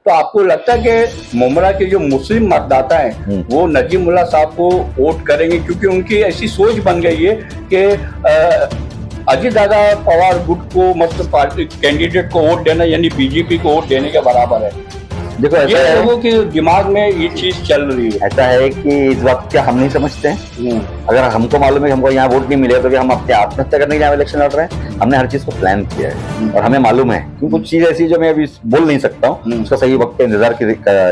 तो आपको लगता है कि मुमरा के जो मुस्लिम मतदाता हैं वो नजीमुल्लाह साहब को वोट करेंगे, क्योंकि उनकी ऐसी सोच बन गई है कि अजीत दादा पवार गुट को मतलब पार्टी कैंडिडेट को वोट देना यानी बीजेपी को वोट देने के बराबर है। देखो ऐसा ये है, लोगों के दिमाग में ये चीज चल रही है। ऐसा है कि इस वक्त क्या हम नहीं समझते हैं। अगर हमको मालूम है कि हमको यहाँ वोट नहीं मिलेगा तो क्या हम अपने आत्महत्या करने के लिए इलेक्शन लड़ रहे हैं? हमने हर चीज को प्लान किया है और हमें मालूम है कि कुछ चीज ऐसी जो मैं अभी बोल नहीं सकता हूँ, उसका सही वक्त का इंतजार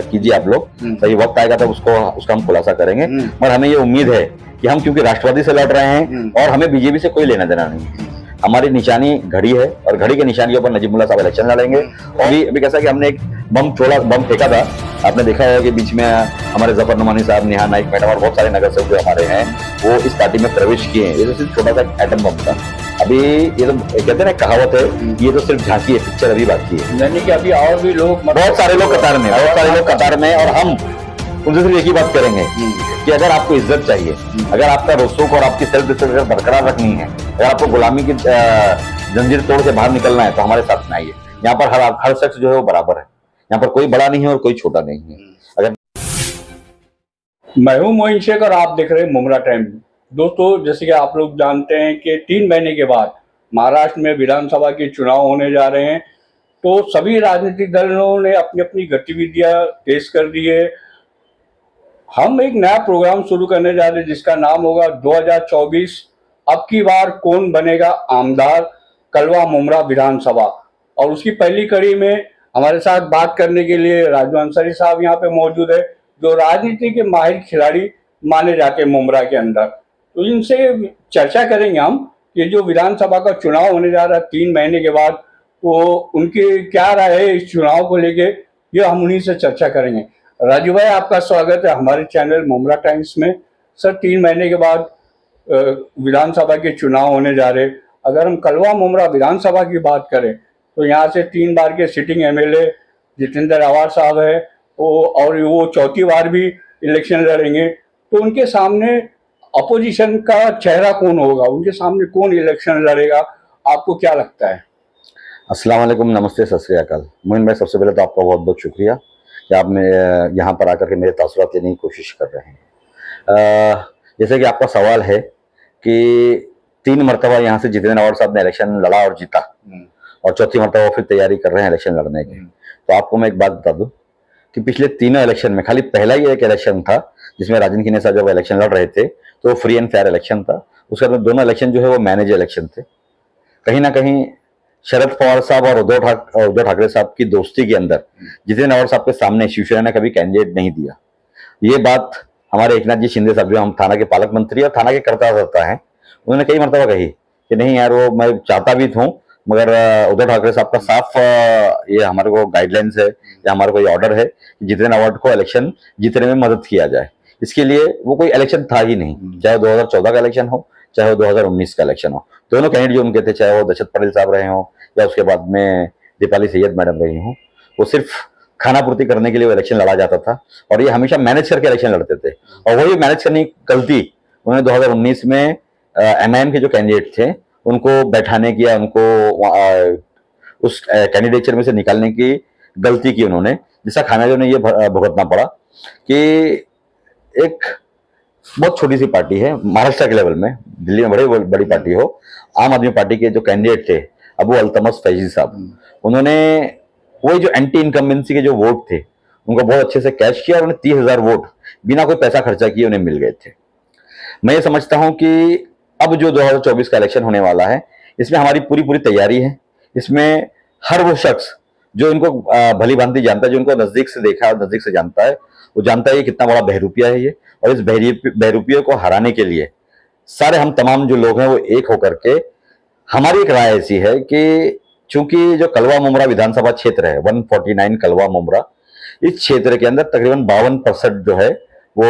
कीजिए आप लोग। सही वक्त आएगा तब उसका हम खुलासा करेंगे। और हमें ये उम्मीद है कि हम क्योंकि राष्ट्रवादी से लड़ रहे हैं और हमें बीजेपी से कोई लेना देना नहीं है। हमारी निशानी घड़ी है और घड़ी के निशानी के ऊपर नजीमुल्लाह साहब इलेक्शन लड़ेंगे। और अभी कैसा कि हमने एक बम फेंका था, आपने देखा है कि बीच में हमारे जफर नुमानी साहब, नेहा नाइक मैडम और बहुत सारे नगर सेवक जो हमारे हैं वो इस पार्टी में प्रवेश किए हैं। ये तो सिर्फ छोटा सा एटम बम था। अभी ये तो कहते हैं ना, कहावत है, ये तो सिर्फ झांकी है, पिक्चर अभी बाकी है। यानी कि अभी और भी लोग बहुत सारे लोग कतार में और हम उनसे सिर्फ एक ही बात करेंगे कि अगर आपको इज्जत चाहिए, अगर आपका रसूख और आपकी सेल्फ रिस्पेक्ट बरकरार रखनी है, अगर आपको गुलामी की जंजीर तोड़ के बाहर निकलना है तो हमारे साथ में आइए। यहाँ पर हर शख्स जो है वो बराबर है। यहाँ पर कोई बड़ा नहीं है और कोई छोटा नहीं है। अगर मैं हूं मोइन शेख और आप देख रहे हैं मुमरा टाइम। दोस्तों, जैसे कि आप लोग जानते हैं कि 3 महीने के बाद महाराष्ट्र में विधानसभा के चुनाव होने जा रहे हैं, तो सभी राजनीतिक दलों ने अपनी अपनी गतिविधियां तेज कर दी है। हम एक नया प्रोग्राम शुरू करने जा रहे हैं जिसका नाम होगा 2024 अब की बार कौन बनेगा आमदार कलवा मुमरा विधानसभा। और उसकी पहली कड़ी में हमारे साथ बात करने के लिए राजू अंसारी साहब यहाँ पे मौजूद है, जो राजनीति के माहिर खिलाड़ी माने जाते हैं मुमरा के अंदर। तो इनसे चर्चा करेंगे हम कि जो विधानसभा का चुनाव होने जा रहा है 3 महीने के बाद, तो उनकी क्या राय है इस चुनाव को लेके, ये हम उन्हीं से चर्चा करेंगे। राजू भाई, आपका स्वागत है हमारे चैनल मुमरा टाइम्स में। सर, 3 महीने के बाद विधानसभा के चुनाव होने जा रहे। अगर हम कलवा मुमरा विधानसभा की बात करें तो यहाँ से 3 बार के सिटिंग एमएलए जितेंद्र आवार साहब है और वो 4थी बार भी इलेक्शन लड़ेंगे। तो उनके सामने अपोजिशन का चेहरा कौन होगा, उनके सामने कौन इलेक्शन लड़ेगा, आपको क्या लगता है? अस्सलाम वालेकुम, नमस्ते, सत श्री अकाल। मोइन भाई, सबसे पहले तो आपका बहुत बहुत शुक्रिया कि आप यहाँ पर आकर के मेरे तासुरात लेने की कोशिश कर रहे हैं। जैसे कि आपका सवाल है कि 3 मरतबा यहाँ से जितेंद्र आवार साहब ने इलेक्शन लड़ा और जीता और 4थी मरतबा फिर तैयारी कर रहे हैं इलेक्शन लड़ने की। तो आपको मैं एक बात बता दूं कि पिछले 3 इलेक्शन में खाली पहला ही एक इलेक्शन था जिसमें राजन खन्ना साहब जब इलेक्शन लड़ रहे थे तो फ्री एंड फेयर इलेक्शन था। उसके बाद दोनों इलेक्शन जो है वो मैनेज इलेक्शन थे। कहीं ना कहीं शरद पवार साहब और उद्धव ठाकरे साहब की दोस्ती के अंदर जितेंद्र आवार साहब के सामने शिवसेना ने कभी कैंडिडेट नहीं दिया। ये बात हमारे एकनाथ जी शिंदे साहब, जो हम थाना के पालक मंत्री और थाना के कर्ता हैं, उन्होंने कई मरतबा कही कि नहीं यार, वो मैं चाहता भी हूँ मगर उद्धव ठाकरे साहब का साफ ये हमारे को गाइडलाइंस है या हमारे को ये ऑर्डर है कि जितेंद्र आवार को इलेक्शन जीतने में मदद किया जाए। इसके लिए वो कोई इलेक्शन था ही नहीं, चाहे 2014 का इलेक्शन हो चाहे वो 2019 का इलेक्शन हो। दोनों कैंडिडेट जो उनके थे, चाहे वो दशरथ पटेल साहब रहे हों या उसके बाद में दीपाली सैयद मैडम रही हों, वो सिर्फ खाना पूर्ति करने के लिए वो इलेक्शन लड़ा जाता था और ये हमेशा मैनेज करके इलेक्शन लड़ते थे। और वही मैनेज करने की गलती उन्होंने 2019 में एमआईएम के जो कैंडिडेट थे उनको बैठाने की या उनको उस कैंडिडेचर में से निकालने की गलती की उन्होंने, जिसका खाना जो उन्हें ये भुगतना पड़ा कि एक बहुत छोटी सी पार्टी है महाराष्ट्र के लेवल में, दिल्ली में बड़ी पार्टी हो, आम आदमी पार्टी के जो कैंडिडेट थे अबू अल्तमस फैजी साहब, उन्होंने वही जो एंटी इनकम्बेंसी के जो वोट थे उनको बहुत अच्छे से कैश किया और उन्हें 30,000 वोट बिना कोई पैसा खर्चा किए उन्हें मिल गए थे। मैं ये समझता हूं कि अब जो 2024 का इलेक्शन होने वाला है इसमें हमारी पूरी तैयारी है। इसमें हर वो शख्स जो इनको भली भांति जानता है, जो इनको नजदीक से देखा है और नजदीक से जानता है, वो जानता है कितना बड़ा बहरूपिया है ये। और इस बहरूपिया को हराने के लिए सारे हम तमाम जो लोग हैं वो एक होकर के, हमारी एक राय ऐसी है कि चूंकि जो कलवा मुमरा विधानसभा क्षेत्र है 149 कलवा मुमरा, इस क्षेत्र के अंदर तकरीबन 52% जो है वो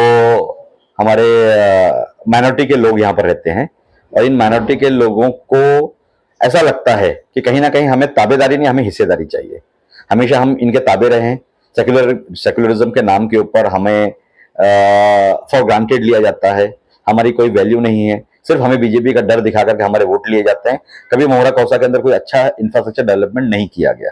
हमारे माइनॉरिटी के लोग यहाँ पर रहते हैं। और इन माइनॉरिटी के लोगों को ऐसा लगता है कि कहीं ना कहीं हमें ताबेदारी नहीं, हमें हिस्सेदारी चाहिए। हमेशा हम इनके ताबे रहे हैं। सेक्युलरिज्म के नाम के ऊपर हमें फॉर ग्रांटेड लिया जाता है, हमारी कोई वैल्यू नहीं है, सिर्फ हमें बीजेपी का डर दिखा करके हमारे वोट लिए जाते हैं। कभी मोहरा कौसा के अंदर कोई अच्छा इंफ्रास्ट्रक्चर डेवलपमेंट नहीं किया गया।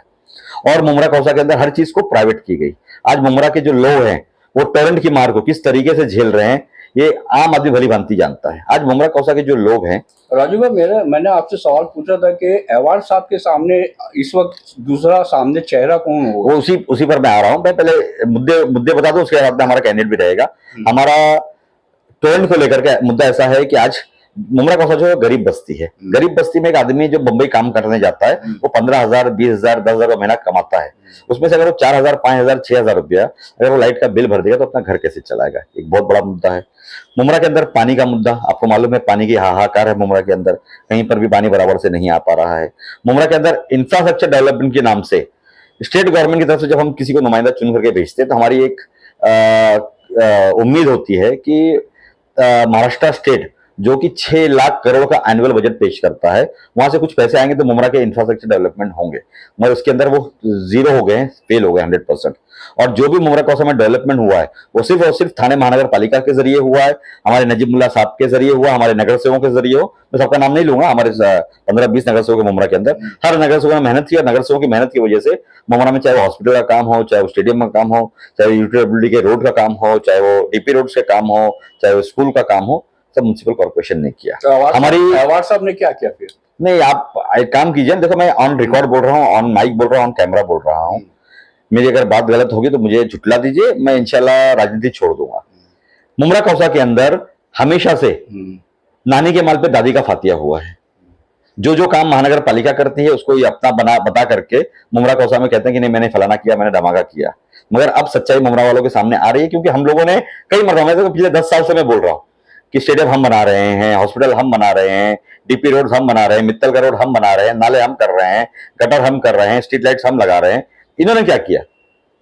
और मुमरा कौसा के अंदर हर चीज को प्राइवेट की गई। आज मुमरा के जो लोग हैं वो टोरेंट की मार को किस तरीके से झेल रहे हैं ये आम आदमी भली भांति जानता है। आज मुमरा कौसा के जो लोग हैं, राजू भाई मैंने आपसे सवाल पूछा था कि एवार्ड साहब के सामने इस वक्त दूसरा सामने चेहरा कौन होगा? वो उसी पर मैं आ रहा हूं। मैं पहले मुद्दे बता दूं, उसके बाद में हमारा कैंडिडेट भी रहेगा। हमारा टोरेंट को लेकर के मुद्दा ऐसा है कि आज मुमरा कौसा जो है गरीब बस्ती है। गरीब बस्ती में एक आदमी जो बंबई काम करने जाता है वो 15,000, 20,000, 10,000 का महीना कमाता है। उसमें से अगर वो 4,000, 5,000, 6,000 रुपया अगर वो लाइट का बिल भर देगा तो अपना घर कैसे चलाएगा? एक बहुत बड़ा मुद्दा है। मुमरा के अंदर पानी का मुद्दा, आपको मालूम है पानी की हाहाकार है मुमरा के अंदर, कहीं पर भी पानी बराबर से नहीं आ पा रहा है। मुमरा के अंदर इंफ्रास्ट्रक्चर डेवलपमेंट के नाम से स्टेट गवर्नमेंट की तरफ से जब हम किसी को नुमाइंदा चुन करके भेजते हैं तो हमारी एक उम्मीद होती है कि महाराष्ट्र स्टेट जो कि 6 लाख करोड़ का एनुअल बजट पेश करता है, वहां से कुछ पैसे आएंगे तो मुमरा के इंफ्रास्ट्रक्चर डेवलपमेंट होंगे, मगर उसके अंदर वो जीरो हो गए हैं, फेल हो गए 100%। और जो भी मुमरा कौसा में डेवलपमेंट हुआ है वो सिर्फ और सिर्फ थाने महानगर पालिका के जरिए हुआ है, हमारे नजीमुल्ला साहब के जरिए हुआ, हमारे नगर सेवकों के जरिए हो। मैं सबका नाम नहीं लूंगा, हमारे 15-20 नगर सेवक मुमरा के अंदर, हर नगर सेवक ने मेहनत की और नगर सेवकों की मेहनत की वजह से मुमरा में चाहे वो हॉस्पिटल का काम हो, चाहे वो स्टेडियम का काम हो, चाहे यूटिलिटी के रोड का काम हो, चाहे वो डीपी रोड के काम हो, चाहे वो स्कूल का काम हो, सब म्युनिसिपल कॉर्पोरेशन ने किया। तो हमारी अवार्ड साहब ने क्या किया फिर? नहीं, आप एक काम कीजिए, देखो मैं ऑन रिकॉर्ड बोल रहा हूँ, ऑन माइक बोल रहा हूँ, ऑन कैमरा बोल रहा हूँ। मेरी अगर बात गलत होगी तो मुझे झुटला दीजिए, मैं इंशाल्लाह राजनीति छोड़ दूंगा। मुमरा कौसा के अंदर हमेशा से नानी के माल पे दादी का फातिया हुआ है। जो जो काम महानगर पालिका करती है उसको ये अपना बता करके मुमरा कौसा में कहते हैं कि नहीं मैंने फलाना किया, मैंने धमाका किया। मगर अब सच्चाई मुमरा वालों के सामने आ रही है, क्योंकि हम लोगों ने कई मरतबा, तो पिछले 10 साल से मैं बोल रहा हूँ कि स्टेडियम हम बना रहे हैं, हॉस्पिटल हम बना रहे हैं, डीपी रोड हम बना रहे हैं, मित्तल का रोड हम बना रहे हैं, नाले हम कर रहे हैं, गटर हम कर रहे हैं, स्ट्रीट लाइट्स हम लगा रहे हैं। इन्होंने क्या किया?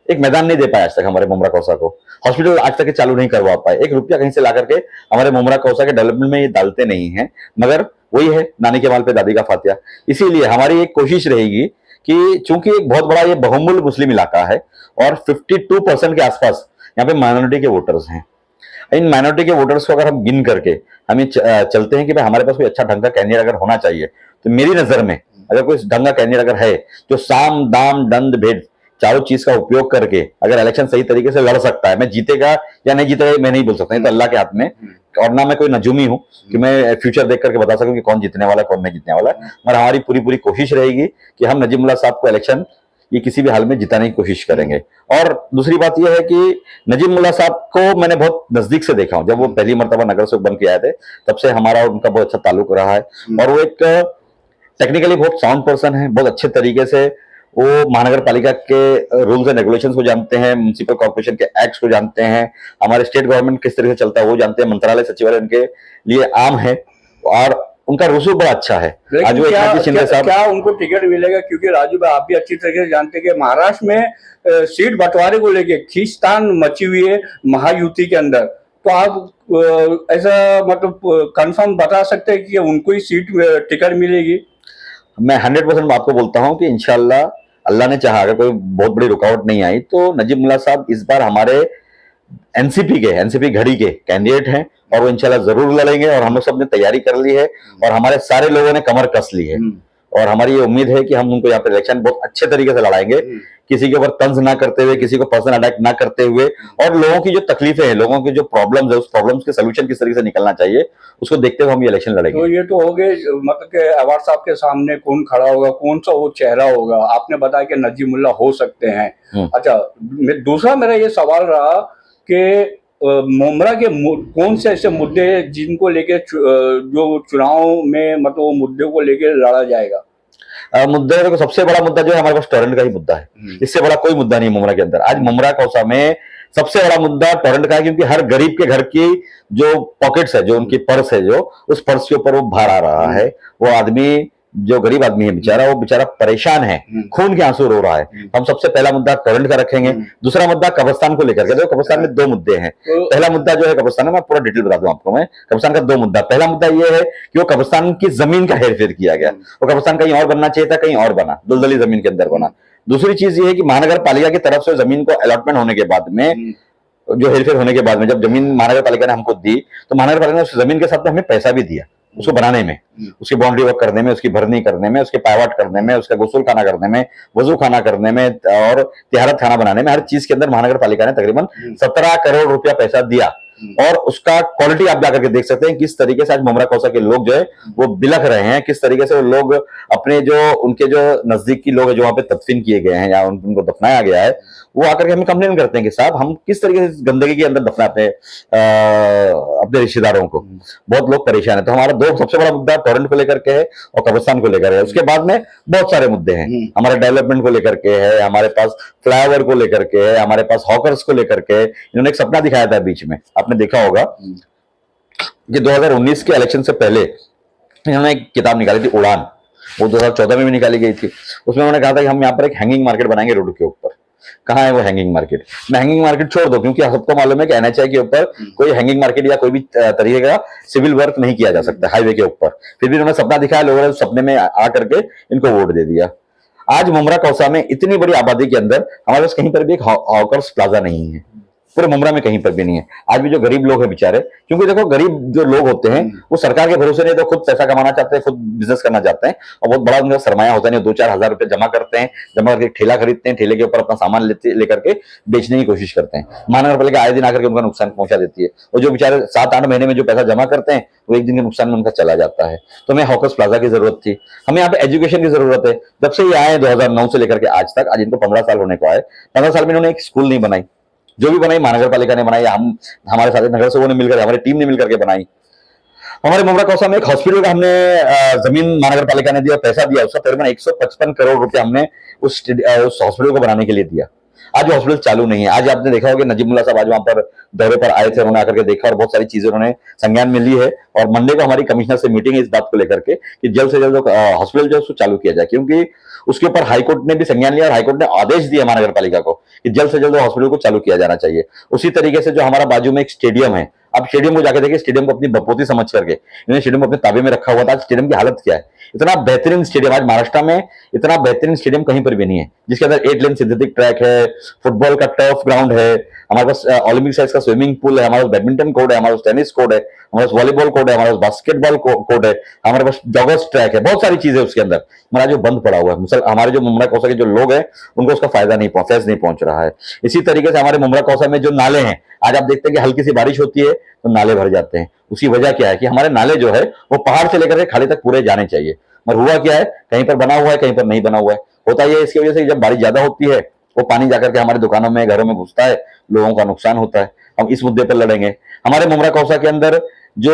एक मैदान नहीं दे पाया आज तक हमारे मुमरा कौसा को, हॉस्पिटल आज तक चालू नहीं करवा पाए, एक रुपया कहीं से ला करके हमारे मुमरा कौसा के डेवलपमेंट में ये डालते नहीं है। मगर वही है, नानी के माल पे दादी का फातिया। इसीलिए हमारी एक कोशिश रहेगी कि चूंकि एक बहुत बड़ा ये बहुमूल्य मुस्लिम इलाका है और 52% के आसपास यहाँ पे माइनॉरिटी के वोटर्स हैं। इन माइनॉरिटी के वोटर्स को अगर हम गिन करके हमें चलते हैं कि भाई हमारे पास कोई अच्छा ढंग का कैंडिडेट अगर होना चाहिए, तो मेरी नजर में अगर कोई ढंग का कैंडिडेट अगर है जो साम दाम दंड भेद चारों चीज का उपयोग करके अगर इलेक्शन सही तरीके से लड़ सकता है, मैं जीतेगा या नहीं जीतेगा मैं नहीं बोल सकता, ये तो अल्लाह के हाथ में, और ना मैं कोई नजूमी हूं कि मैं फ्यूचर देख करके बता सकूं कि कौन जीतने वाला है कौन नहीं जीतने वाला है। मगर हमारी पूरी कोशिश रहेगी कि हम नजीमुल्लाह साहब को इलेक्शन ये किसी भी हाल में जिताने की कोशिश करेंगे। और दूसरी बात यह है कि नजीमुल्लाह साहब को मैंने बहुत नजदीक से देखा हूं, जब वो पहली मरतबा नगर सेवक बन के आए थे तब से हमारा और उनका बहुत अच्छा ताल्लुक रहा है। और वो एक टेक्निकली बहुत साउंड पर्सन है, बहुत अच्छे तरीके से वो महानगर पालिका के रूल्स एंड रेगुलेशंस को जानते हैं, म्युनिसिपल कॉर्पोरेशन के एक्ट्स को जानते हैं, हमारे स्टेट गवर्नमेंट किस तरह से चलता है वो जानते हैं, मंत्रालय सचिवालय उनके लिए आम है और उनका रसूख बड़ा अच्छा है। आज वो क्या उनको टिकट मिलेगा? क्योंकि राजू भाई आप भी अच्छी तरीके से जानते हैं कि महाराष्ट्र में सीट बंटवारे को लेके खींचतान मची हुई है महायुति के अंदर, तो आप ऐसा मतलब कंफर्म बता सकते हैं कि उनको ही सीट टिकट मिलेगी? मैं 100% आपको बोलता हूं कि इंशाल्लाह अल्लाह ने चाहा, अगर कोई बहुत बड़ी रुकावट नहीं आई तो नजीमुल्लाह साहब इस बार हमारे एनसीपी घड़ी के कैंडिडेट हैं और वो इंशाल्लाह जरूर लड़ेंगे। और हम लोग सब ने तैयारी कर ली है और हमारे सारे लोगों ने कमर कस ली है और हमारी ये उम्मीद है कि हम उनको यहाँ पे इलेक्शन बहुत अच्छे तरीके से लड़ाएंगे, किसी के ऊपर तंज ना करते हुए, किसी को पर्सनल अटैक ना करते हुए, और लोगों की जो तकलीफें हैं, लोगों की जो प्रॉब्लम्स है, उस प्रॉब्लम्स के सोल्यूशन किस तरीके से निकलना चाहिए उसको देखते हुए हम ये इलेक्शन लड़ेंगे। तो ये तो हो गए मतलब कि अवार्ड साहब के सामने कौन खड़ा होगा, कौन सा वो चेहरा होगा। आपने बताया कि नजीमुल्लाह हो सकते हैं। अच्छा, दूसरा मेरा ये सवाल रहा कि मुमरा के कौन से ऐसे मुद्दे हैं जिनको लेके जो चुनाव में मतलब वो मुद्दे को लेके लड़ा जाएगा? मुद्दा देखो, सबसे बड़ा मुद्दा जो है हमारे पास टोरेंट का ही मुद्दा है। इससे बड़ा कोई मुद्दा नहीं मुमरा के अंदर। आज मुमरा कौसा में सबसे बड़ा मुद्दा टोरेंट का है, क्योंकि हर गरीब के घर की जो पॉकेट्स है, जो उनकी पर्स है, जो उस पर्स के ऊपर वो भार आ रहा है। वो आदमी जो गरीब आदमी है बेचारा, वो बेचारा परेशान है, खून के आंसू रो रहा है। हम सबसे पहला मुद्दा टोरेंट का रखेंगे। दूसरा मुद्दा कब्रिस्तान को लेकर के। देखो कब्रिस्तान में 2 मुद्दे हैं। पहला मुद्दा जो है कब्रिस्तान में, मैं पूरा डिटेल बता दूं आपको। मैं कब्रिस्तान का 2 मुद्दा, पहला मुद्दा ये है कि वो कब्रिस्तान की जमीन का हेरफेर किया गया। वो कब्रिस्तान कहीं और बनना चाहिए था, कहीं और बना, दलदली जमीन के अंदर बना। दूसरी चीज ये है कि महानगर पालिका की तरफ से जमीन को अलॉटमेंट होने के बाद में, जो हेरफेर होने के बाद में, जब जमीन महानगर पालिका ने हमको दी तो महानगर पालिका ने उस जमीन के साथ में हमें पैसा भी दिया। उसको बनाने में, उसकी बाउंड्री वर्क करने में, उसकी भरनी करने में, उसके पायवाट करने में, उसका गुसल खाना करने में, वजू खाना करने में और तिहारत खाना बनाने में, हर चीज के अंदर महानगर पालिका ने तकरीबन 17 करोड़ रुपया पैसा दिया। और उसका क्वालिटी आप जाकर के देख सकते हैं किस तरीके से आज मुमरा कौसा के लोग जो है वो बिलख रहे हैं, किस तरीके से वो लोग अपने जो उनके जो नजदीकी लोग हैं जो वहां पे तदफीन किए गए हैं या उनको दफनाया गया है, वो आकर के हमें कंप्लेन करते हैं कि साहब हम किस तरीके से गंदगी के अंदर दफनाते हैं अपने रिश्तेदारों को। बहुत लोग परेशान है। तो हमारा दो सबसे बड़ा मुद्दा टोरेंट को लेकर के है और कब्रिस्तान को लेकर है। उसके बाद में बहुत सारे मुद्दे हैं, हमारे डेवलपमेंट को लेकर के है, हमारे पास फ्लाईओवर को लेकर के है, हमारे पास हॉकर्स को लेकर के है। इन्होंने एक सपना दिखाया था बीच में, आपने देखा होगा कि 2019 के इलेक्शन से पहले इन्होंने एक किताब निकाली थी उड़ान, वो 2014 में भी निकाली गई थी। उसमें उन्होंने कहा था कि हम यहाँ पर एक हैंगिंग मार्केट बनाएंगे रोड के ऊपर। कहाँ है वो हैंगिंग मार्केट? मैं हैंगिंग मार्केट छोड़ दो, क्योंकि सबको मालूम है कि एनएचआई के ऊपर कोई हैंगिंग मार्केट या कोई भी तरीके का सिविल वर्क नहीं किया जा सकता हाईवे के ऊपर। फिर भी उन्होंने सपना दिखाया, लोगों ने सपने में आकर के इनको वोट दे दिया। आज मुमरा कौसा में इतनी बड़ी आबादी के अंदर हमारे पास कहीं पर भी एक हॉकर्स प्लाजा नहीं है, पूरे मुमरा में कहीं पर भी नहीं है। आज भी जो गरीब लोग हैं बेचारे, क्योंकि देखो गरीब जो लोग होते हैं वो सरकार के भरोसे नहीं, तो खुद पैसा कमाना चाहते हैं, खुद बिजनेस करना चाहते हैं और बहुत बड़ा उनका सरमाया होता है। 2-4 हजार रुपए जमा करते हैं, जमा करके ठेला खरीदते हैं, ठेले के ऊपर अपना सामान लेकर के बेचने की कोशिश करते हैं। महानगर पालिका आए दिन आकर के उनका नुकसान पहुंचा देती है और जो बेचारे 7-8 महीने में जो पैसा जमा करते हैं वो एक दिन के नुकसान में उनका चला जाता है। तो हमें हॉकर्स प्लाजा की जरूरत थी, हमें यहाँ पे एजुकेशन की जरूरत है। जब से ये आए 2009 से लेकर के आज तक, आज इनको 15 साल होने को आए, 15 साल में इन्होंने एक स्कूल नहीं बनाई। जो भी बनाई महानगर पालिका ने बनाई, हम हमारे साथ नगर सेवकों ने मिलकर, हमारी टीम ने मिलकर के बनाई। हमारे मुमरा कौसा में एक हॉस्पिटल का हमने जमीन महानगर पालिका ने दिया, पैसा दिया, उसका तकरीबन 155 करोड़ रुपए हमने उस हॉस्पिटल को बनाने के लिए दिया। आज हॉस्पिटल चालू नहीं है। आज आपने देखा होगा नजीमुल्लाह साहब आज वहां पर दौरे पर आए थे, उन्होंने आकर के देखा और बहुत सारी चीजें उन्होंने संज्ञान में ली है। और मंडे को हमारी कमिश्नर से मीटिंग है इस बात को लेकर के कि जल्द से जल्द हॉस्पिटल जो है उसको चालू किया जाए, क्योंकि उसके ऊपर हाईकोर्ट ने भी संज्ञान लिया और हाईकोर्ट ने आदेश दिया महानगर पालिका को कि जल्द से जल्द हॉस्पिटल को चालू किया जाना चाहिए। उसी तरीके से जो हमारा बाजू में एक स्टेडियम है, आप स्टेडियम को जाकर देखिए, स्टेडियम को अपनी बपोती समझ करके इन्होंने स्टेडियम को अपने ताबे में रखा हुआ था। आज स्टेडियम की हालत क्या है? इतना बेहतरीन स्टेडियम आज महाराष्ट्र में, इतना बेहतरीन स्टेडियम कहीं पर भी नहीं है, जिसके अंदर 8 लेन सिंथेटिक ट्रैक है, फुटबॉल का टर्फ ग्राउंड है, हमारे पास ओलंपिक साइज का स्विमिंग पूल है, हमारे पास बैडमिंटन कोर्ट है, हमारे पास टेनिस कोर्ट है, हमारे पास वॉलीबॉल कोर्ट है, हमारे पास बास्केटबॉल कोर्ट है, हमारे पास जॉगर्स ट्रैक है, बहुत सारी चीजें उसके अंदर। हमारा जो बंद पड़ा हुआ है, हमारे जो मुमरा कौसा के जो लोग हैं उनको उसका फायदा नहीं पहुंच रहा है। इसी तरीके से हमारे मुमरा कौसा में जो नाले हैं, आज आप देखते हैं कि हल्की सी बारिश होती है तो नाले भर जाते हैं। उसकी वजह क्या है कि हमारे नाले जो है वो पहाड़ से लेकर के खाड़ी तक पूरे जाने चाहिए, मगर हुआ क्या है, कहीं पर बना हुआ है, कहीं पर नहीं बना हुआ है। होता यह इसकी वजह से जब बारिश ज्यादा होती है वो पानी जाकर के हमारे दुकानों में, घरों में घुसता है, लोगों का नुकसान होता है। हम इस मुद्दे पर लड़ेंगे। हमारे मुमरा कौसा के अंदर जो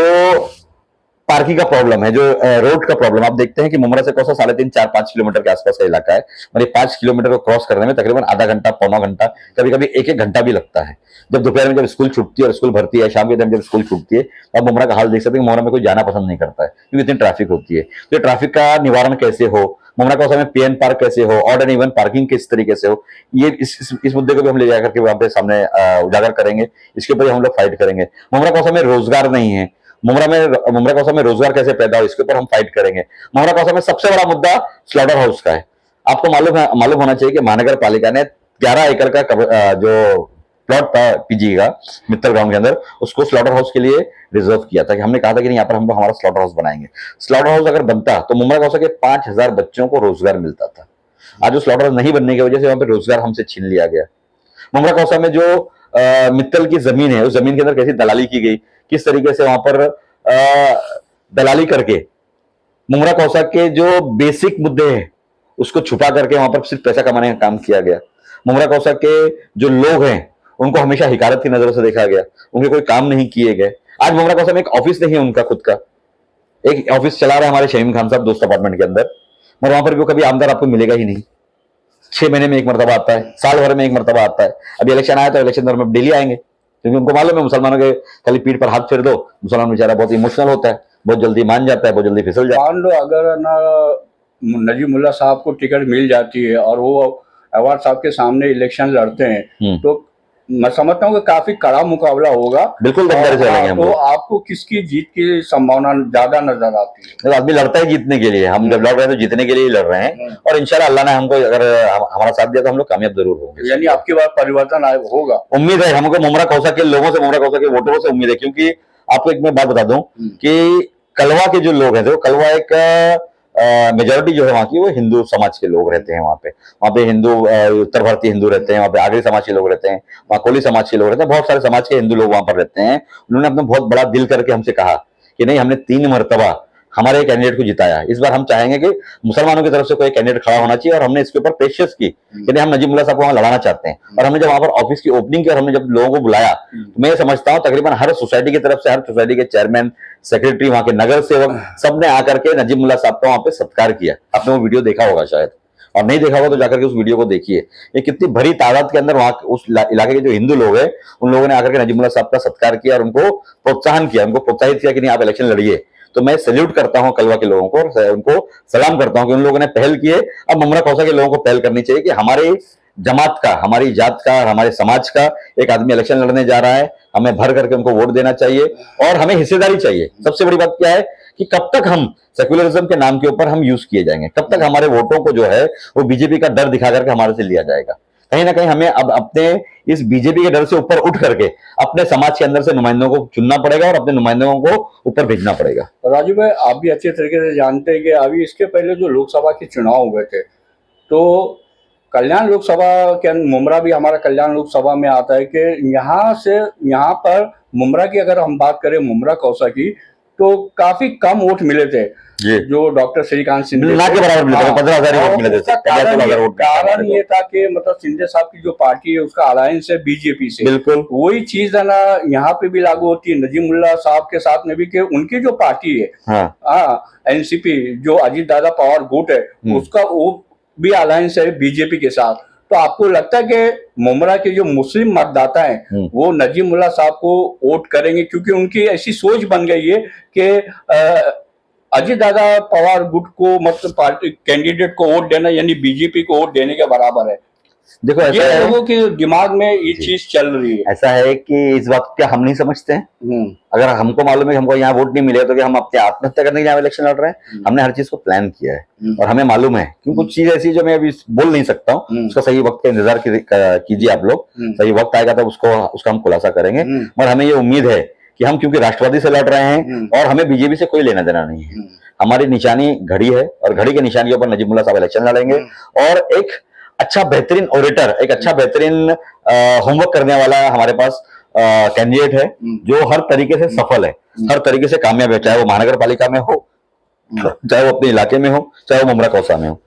पार्किंग का प्रॉब्लम है, जो रोड का प्रॉब्लम, आप देखते हैं कि मुमरा से कौसा 3.5-4-5 किलोमीटर के आसपास का इलाका है और ये 5 किलोमीटर को क्रॉस करने में तकरीबन आधा घंटा, पौना घंटा, कभी कभी 1-1 घंटा भी लगता है। जब दोपहर में जब स्कूल छूटती है और स्कूल भरती है, शाम के टाइम जब स्कूल छूटती है, तो आप मुमरा का हाल देख सकते हैं कि मुमरा में कोई जाना पसंद नहीं करता है क्योंकि इतनी ट्रैफिक होती है। तो ट्रैफिक का निवारण कैसे हो, मुमरा कौसा में पीएन पार्क कैसे हो, ऑड एंड इवन पार्किंग किस तरीके से हो, ये इस मुद्दे को भी हम ले जाकर के वहां पे सामने उजागर करेंगे। इसके ऊपर हम लोग फाइट करेंगे। मुमरा कौसा में रोजगार नहीं है, मुमरा कौसा में रोजगार कैसे पैदा हो, इसके ऊपर हम फाइट करेंगे। मुमरा कौसा में सबसे बड़ा मुद्दा स्लॉटर हाउस का है। आपको मालूम होना चाहिए कि महानगर पालिका ने 11 एकड़ का जो प्लॉट था पीजी का मित्तल ग्राउंड के अंदर, उसको स्लॉटर हाउस के लिए रिजर्व किया था कि हमने कहा था कि नहीं, यहाँ पर हम लोग हमारा स्लॉटर हाउस बनाएंगे। स्लॉटर हाउस अगर बनता तो मुमरा कौसा के 5000 बच्चों को रोजगार मिलता था। आज उस स्लॉटर हाउस नहीं बनने की वजह से वहां पर रोजगार हमसे छीन लिया गया। मुमरा कौसा में जो मित्तल की जमीन है, उस जमीन के अंदर कैसी दलाली की गई, किस तरीके से वहां पर दलाली करके मुमरा कौसा के जो बेसिक मुद्दे हैं उसको छुपा करके वहां पर सिर्फ पैसा कमाने का काम किया गया। मुमरा कौसा के जो लोग हैं उनको हमेशा हिकारत की नजरों से देखा गया, उनके कोई काम नहीं किए गए। आज मुमरा कौसा में एक ऑफिस नहीं है उनका खुद का, एक ऑफिस चला रहे हमारे शहीन खान साहब दोस्त अपार्टमेंट के अंदर, मगर वहां पर भी कभी आमदार आपको मिलेगा ही नहीं। 6 महीने में एक मरतबा आता है, साल भर में एक मरतबा आता है। अभी इलेक्शन आया तो इलेक्शन दौर में डेली आएंगे, क्योंकि उनको मालूम है मुसलमानों के खाली पीठ पर हाथ फेर दो, मुसलमान बेचारा बहुत इमोशनल होता है, बहुत जल्दी मान जाता है, बहुत जल्दी फिसल जाता है। मान लो अगर ना नजीमुल्लाह साहब को टिकट मिल जाती है और वो अवार्ड साहब के सामने इलेक्शन लड़ते हैं तो मैं समझता हूँ कि काफी कड़ा मुकाबला होगा। बिल्कुल तो आपको किसकी जीत की संभावना ज्यादा नजर आती है? आदमी लड़ता है जीतने के लिए, हम जब लड़ रहे हैं तो जीतने के लिए ही लड़ रहे हैं और इंशाल्लाह अल्लाह ने हमको अगर हमारा साथ दिया तो हम लोग कामयाब जरूर होंगे। यानी आपकी बार परिवर्तन होगा, उम्मीद है हमको। मुमरा कौसा के लोगों से, मुमरा कौसा के वोटरों से उम्मीद है, क्योंकि आपको एक मैं बात बता दूं कि कलवा के जो लोग हैं, तो कलवा एक मेजोरिटी जो है वहाँ की वो हिंदू समाज के लोग रहते हैं। वहाँ पे हिंदू उत्तर भारतीय हिंदू रहते हैं, वहाँ पे आगरी समाज के लोग रहते हैं, वहाँ कोली समाज के लोग रहते हैं, बहुत सारे समाज के हिंदू लोग वहाँ पर रहते हैं। उन्होंने अपना बहुत बड़ा दिल करके हमसे कहा कि नहीं, हमने 3 मरतबा हमारे कैंडिडेट को जिताया, इस बार हम चाहेंगे कि मुसलमानों की तरफ से कोई कैंडिडेट खड़ा होना चाहिए। और हमने इसके ऊपर पेशकश की कि नहीं, हम नजीमुल्लाह साहब को वहां लड़ाना चाहते हैं। और हमने जब वहां पर ऑफिस की ओपनिंग की और हमने जब लोगों को बुलाया, तो मैं समझता हूँ तकरीबन हर सोसाइटी की तरफ से, हर सोसाइटी के चेयरमैन, सेक्रेटरी, वहां के नगर सेवक, सबने आकर के नजीमुल्लाह साहब का वहां पे सत्कार किया। आपने वो वीडियो देखा होगा शायद, और नहीं देखा होगा तो जाकर के उस वीडियो को देखिए। ये कितनी भरी तादाद के अंदर वहां उस इलाके के जो हिंदू लोग हैं, उन लोगों ने आकर के नजीमुल्लाह साहब का सत्कार किया और उनको प्रोत्साहन किया, उनको प्रोत्साहित किया कि नहीं, आप इलेक्शन लड़िए। तो मैं सैल्यूट करता हूं कलवा के लोगों को, और उनको सलाम करता हूं कि उन लोगों ने पहल की है। अब मुमरा कौसा के लोगों को पहल करनी चाहिए कि हमारे जमात का, हमारी जात का, हमारे समाज का एक आदमी इलेक्शन लड़ने जा रहा है, हमें भर करके उनको वोट देना चाहिए और हमें हिस्सेदारी चाहिए। सबसे बड़ी बात क्या है कि कब तक हम सेक्युलरिज्म के नाम के ऊपर हम यूज किए जाएंगे, कब तक हमारे वोटों को जो है वो बीजेपी का डर दिखा करके हमारे से लिया जाएगा। कहीं ना कहीं हमें अब अपने इस बीजेपी के डर से ऊपर उठ करके अपने समाज के अंदर से नुमाइंदों को चुनना पड़ेगा और अपने नुमाइंदों को ऊपर भेजना पड़ेगा। राजू भाई, आप भी अच्छे तरीके से जानते हैं कि अभी इसके पहले जो लोकसभा के चुनाव हुए थे, तो कल्याण लोकसभा के मुमरा भी हमारा कल्याण लोकसभा में आता है कि यहाँ से यहाँ पर मुमरा की अगर हम बात करें, मुमरा कौसा की, तो काफी कम वोट मिले थे जो डॉक्टर श्रीकांत शिंदे ना के बराबर मिले थे, 15,000 वोट मिले थे। कारण ये था कि मतलब शिंदे साहब की जो पार्टी है उसका अलायंस है बीजेपी से। बिल्कुल वही चीज है ना, यहाँ पे भी लागू होती है नजीमुल्लाह साहब के साथ में भी, कि उनकी जो पार्टी है एनसीपी, जो अजीत दादा पवार गुट है, उसका वो भी अलायंस है बीजेपी के साथ। तो आपको लगता है कि मुमरा के जो मुस्लिम मतदाता हैं वो नजीमुल्लाह साहब को वोट करेंगे, क्योंकि उनकी ऐसी सोच बन गई है कि अजीत दादा पवार गुट को, मतलब पार्टी कैंडिडेट को वोट देना यानी बीजेपी को वोट देने के बराबर है। देखो, ऐसा ये लोगों के दिमाग में ये चीज चल रही है। ऐसा है कि इस बात क्या हम नहीं समझते हैं? अगर हमको मालूम है कि हमको यहाँ वोट नहीं मिले तो कि हम अपने आत्महत्या करने के लिए इलेक्शन लड़ रहे हैं? हमने हर चीज को प्लान किया है और हमें मालूम है कि कुछ चीज ऐसी जो मैं अभी बोल नहीं सकता हूँ, उसका सही वक्त का इंतजार कीजिए आप लोग। सही वक्त आएगा तब उसका हम खुलासा करेंगे। और हमें ये उम्मीद है कि हम क्योंकि राष्ट्रवादी से लड़ रहे हैं और हमें बीजेपी से कोई लेना देना नहीं है, हमारी निशानी घड़ी है और घड़ी की निशानी के ऊपर नजीमुल्लाह साहब इलेक्शन लड़ेंगे। और एक अच्छा बेहतरीन ओरेटर, एक अच्छा बेहतरीन होमवर्क करने वाला हमारे पास कैंडिडेट है जो हर तरीके से सफल है, हर तरीके से कामयाब है, चाहे वो महानगर पालिका में हो, चाहे वो अपने इलाके में हो, चाहे वो मुमरा कौसा में हो।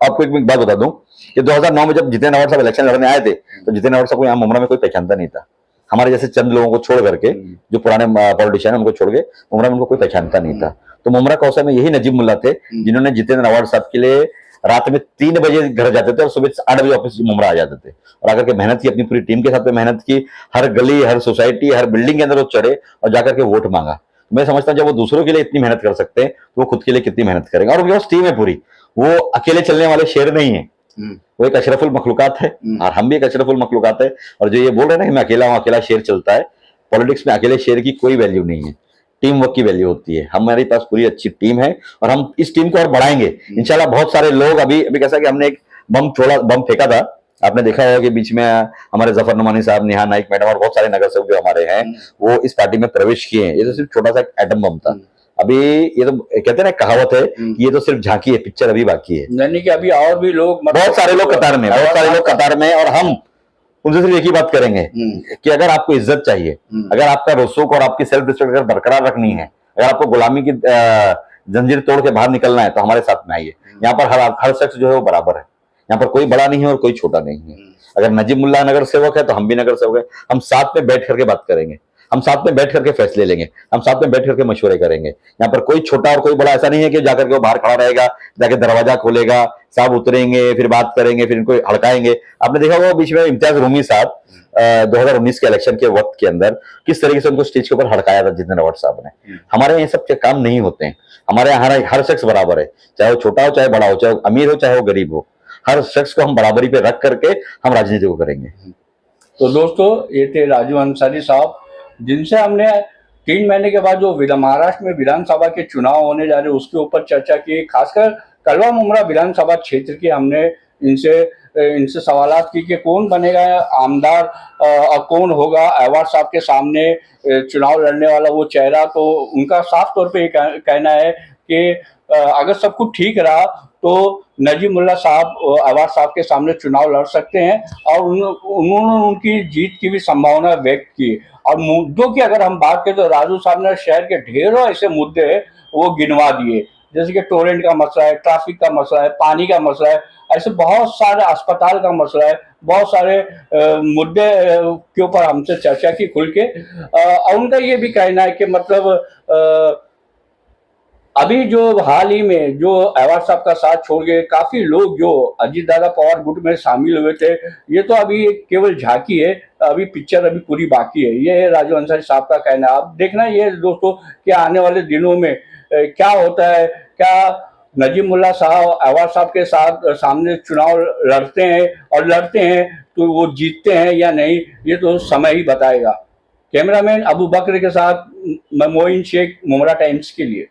आपको एक बात बता दूं कि 2009 में जब जितेंद्र अवार्ड साहब इलेक्शन लड़ने आए थे तो जितेंद्र अवार्ड साहब को यहाँ मुमरा में कोई पहचानता नहीं था। हमारे जैसे चंद लोगों को छोड़ करके, जो पुराने पॉलिटिशियन उनको छोड़ के मुमरा में उनको कोई पहचानता नहीं था। तो मुमरा कौसा में यही नजीमुल्लाह थे जिन्होंने जितेंद्र अवार्ड साहब के लिए रात में 3 बजे घर जाते थे और सुबह 8 बजे ऑफिस मुमरा आ जाते थे और आकर के मेहनत की, अपनी पूरी टीम के साथ में मेहनत की, हर गली, हर सोसाइटी, हर बिल्डिंग के अंदर वो चढ़े और जाकर के वोट मांगा। मैं समझता हूँ जब वो दूसरों के लिए इतनी मेहनत कर सकते हैं तो वो खुद के लिए कितनी मेहनत करेंगे। और उनके पास टीम है पूरी, वो अकेले चलने वाले शेर नहीं है, वो एक अशरफुल मखलूकात है और हम भी एक अशरफुल मखलूकात है। और जो ये बोल रहे हैं ना कि मैं अकेला हूँ, अकेला शेर चलता है, पॉलिटिक्स में अकेले शेर की कोई वैल्यू नहीं है, टीम वर्क की वैल्यू होती है। हमारे पास पूरी अच्छी टीम है और हम इस टीम को और बढ़ाएंगे इंशाल्लाह। बहुत सारे लोग अभी कैसा कि हमने एक बम फेंका था, आपने देखा होगा कि बीच में हमारे जफर नुमानी साहब, नेहा नाइक मैडम और बहुत सारे नगर सेवक जो हमारे हैं वो इस पार्टी में प्रवेश किए हैं। ये तो सिर्फ छोटा सा एटम बम था। अभी ये तो कहते हैं ना, कहावत है कि ये तो सिर्फ झांकी है, पिक्चर अभी बाकी है। यानी कि अभी और भी लोग, बहुत सारे लोग कतार में, बहुत सारे लोग कतार में, और हम उनसे सिर्फ एक ही बात करेंगे कि अगर आपको इज्जत चाहिए, अगर आपका रसूख और आपकी सेल्फ रिस्पेक्ट अगर बरकरार रखनी है, अगर आपको गुलामी की जंजीर तोड़ के बाहर निकलना है तो हमारे साथ में आइए। यहाँ पर हर शख्स जो है वो बराबर है, यहाँ पर कोई बड़ा नहीं है और कोई छोटा नहीं है। अगर नजीमुल्लाह नगर सेवक है तो हम भी नगर सेवक है, हम साथ में बैठ करके बात करेंगे, हम साथ में बैठ करके फैसले लेंगे, हम साथ में बैठ करके मशवरे करेंगे। यहाँ पर कोई छोटा और कोई बड़ा ऐसा नहीं है कि जाकर के वो बाहर खड़ा रहेगा, जाके दरवाजा खोलेगा, साहब उतरेंगे, फिर बात करेंगे, फिर इनको हड़काएंगे। आपने देखा होगा बीच में इम्तियाज रूमी साहब 2019 के इलेक्शन के वक्त के अंदर किस तरीके से उनको स्टेज के ऊपर हड़काया था जितेंद्र अवार्ड साहब ने। हमारे यहाँ ये सब काम नहीं होते हैं, हमारे यहाँ हर शख्स बराबर है, चाहे वो छोटा हो चाहे बड़ा हो, चाहे वो अमीर हो चाहे वो गरीब हो, हर शख्स को हम बराबरी पे रख करके हम राजनीति को करेंगे। तो दोस्तों, ये थे राजू अंसारी साहब, जिनसे हमने 3 महीने के बाद जो महाराष्ट्र में विधानसभा के चुनाव होने जा रहे हैं उसके ऊपर चर्चा की। खासकर कलवा मुमरा विधानसभा क्षेत्र की हमने इनसे इनसे सवालात की कि कौन बनेगा आमदार और कौन होगा अहवार साहब के सामने चुनाव लड़ने वाला वो चेहरा। तो उनका साफ तौर पे ये कहना है कि अगर सब कुछ ठीक रहा तो नजीमुल्लाह साहब अहवार साहब के सामने चुनाव लड़ सकते हैं, और उन्होंने उनकी जीत की भी संभावना व्यक्त की। और मुद्दों की अगर हम बात करें तो राजू साहब ने शहर के ढेरों ऐसे मुद्दे वो गिनवा दिए, जैसे कि टोरेंट का मसला है, ट्रैफिक का मसला है, पानी का मसला है, ऐसे बहुत सारे अस्पताल का मसला है, बहुत सारे मुद्दे के ऊपर हमसे चर्चा की खुल के। और उनका ये भी कहना है कि मतलब अभी जो हाल ही में जो अहवार साहब का साथ छोड़ के काफी लोग जो अजीत दादा पवार गुट में शामिल हुए थे, ये तो अभी केवल झांकी है, अभी पिक्चर अभी पूरी बाकी है। ये राजू अंसारी साहब का कहना है। अब देखना ये दोस्तों कि आने वाले दिनों में क्या होता है, क्या नजीमुल्लाह साहब अहवार साहब के साथ सामने चुनाव लड़ते हैं, और लड़ते हैं तो वो जीतते हैं या नहीं, ये तो समय ही बताएगा। कैमरामैन अबू बकर के साथ मैं मोइन शेख, मुमरा टाइम्स के लिए।